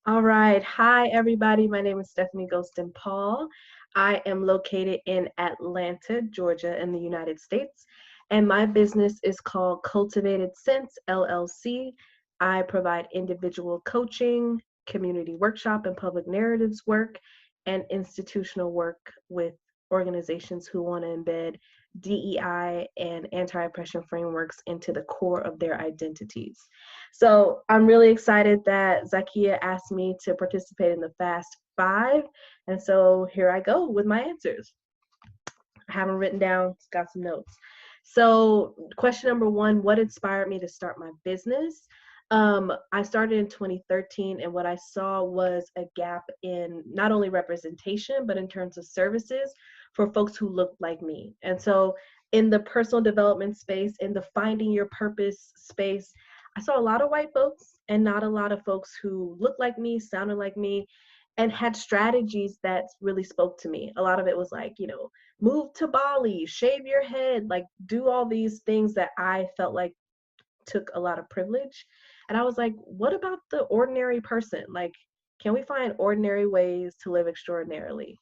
All right. Hi, everybody. My name is Stephanie Ghoston Paul. I am located in Atlanta, Georgia, in the United States, and my business is called Cultivated Sense LLC. I provide individual coaching, community workshop, and public narratives work, and institutional work with organizations who want to embed DEI and anti oppression frameworks into the core of their identities. So I'm really excited that Zakia asked me to participate in the Fast Five. And so here I go with my answers. I have them written down, got some notes. So, question number one: what inspired me to start my business? I started in 2013, and what I saw was a gap in not only representation, but in terms of services for folks who looked like me. And so, in the personal development space, in the finding your purpose space, I saw a lot of white folks and not a lot of folks who looked like me, sounded like me, and had strategies that really spoke to me. A lot of it was like, move to Bali, shave your head, like do all these things that I felt like took a lot of privilege. And I was like, what about the ordinary person? Like, can we find ordinary ways to live extraordinarily?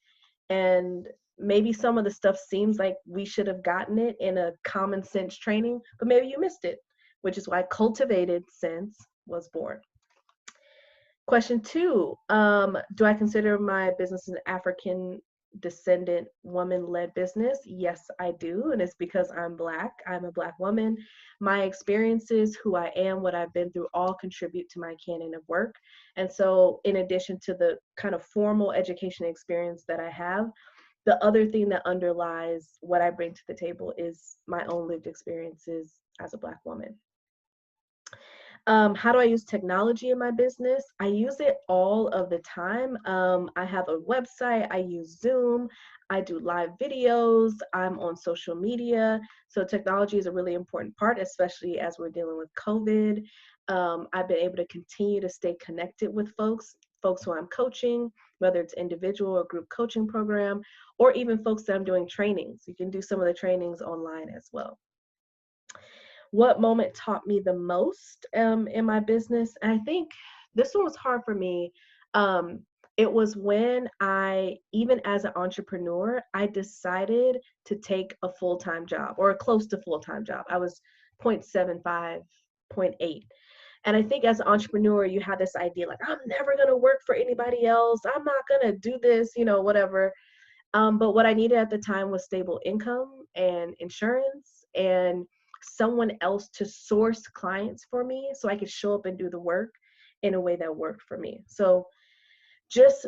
And maybe some of the stuff seems like we should have gotten it in a common sense training, but maybe you missed it, which is why Cultivated Sense was born. Question two, do I consider my business an African descendant woman led business? Yes, I do. And it's because I'm Black. I'm a Black woman. My experiences, who I am, what I've been through, all contribute to my canon of work. And so, in addition to the kind of formal education experience that I have, the other thing that underlies what I bring to the table is my own lived experiences as a Black woman. How do I use technology in my business? I use it all of the time. I have a website, I use Zoom, I do live videos, I'm on social media. So, technology is a really important part, especially as we're dealing with COVID. I've been able to continue to stay connected with folks who I'm coaching, whether it's individual or group coaching program, or even folks that I'm doing trainings. You can do some of the trainings online as well. What moment taught me the most in my business? And I think this one was hard for me. Um, it was when even as an entrepreneur, I decided to take a full time job or a close to full time job. I was 0.75, 0.8. And I think as an entrepreneur, you have this idea like, I'm never going to work for anybody else. I'm not going to do this, whatever. But what I needed at the time was stable income and insurance and someone else to source clients for me so I could show up and do the work in a way that worked for me. So just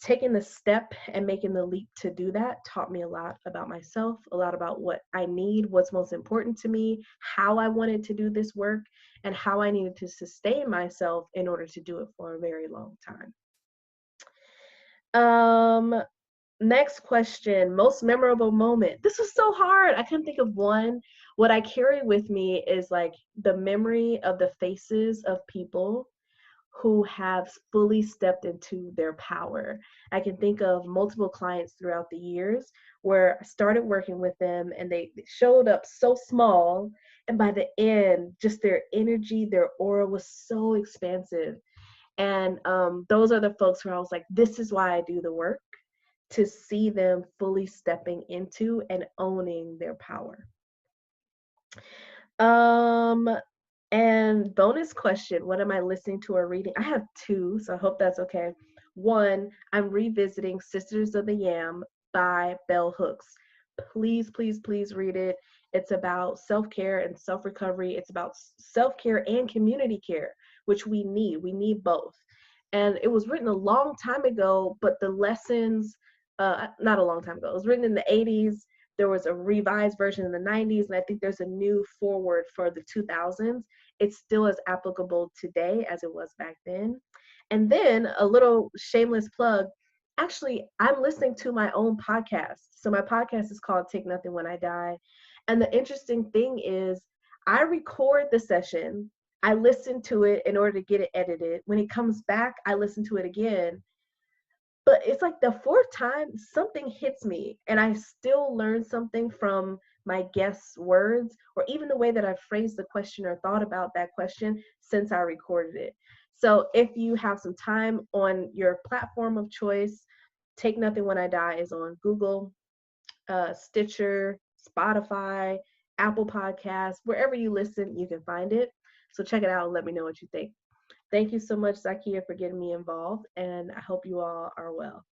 taking the step and making the leap to do that taught me a lot about myself, a lot about what I need, what's most important to me, how I wanted to do this work, and how I needed to sustain myself in order to do it for a very long time. Um, Next question, most memorable moment. This was so hard. I couldn't think of one. What I carry with me is like the memory of the faces of people who have fully stepped into their power. I can think of multiple clients throughout the years where I started working with them and they showed up so small. And by the end, just their energy, their aura was so expansive. And those are the folks where I was like, this is why I do the work, to see them fully stepping into and owning their power. Um, and bonus question, what am I listening to or reading? I have two, so I hope that's okay. One, I'm revisiting Sisters of the Yam by Bell Hooks. Please, please, please read it. It's about self-care and self-recovery. It's about self-care and community care, which we need. We need both. And it was written a long time ago, but the lessons, not a long time ago, it was written in the 80s. There was a revised version in the 90s, and I think there's a new forward for the 2000s. It's still as applicable today as it was back then. And then a little shameless plug. Actually, I'm listening to my own podcast. So my podcast is called Take Nothing When I Die. And the interesting thing is, I record the session, I listen to it in order to get it edited. When it comes back, I listen to it again. But it's like the fourth time something hits me and I still learn something from my guests' words or even the way that I phrased the question or thought about that question since I recorded it. So if you have some time on your platform of choice, Take Nothing When I Die is on Google, Stitcher, Spotify, Apple Podcasts, wherever you listen, you can find it. So check it out and let me know what you think. Thank you so much, Zakia, for getting me involved, and I hope you all are well.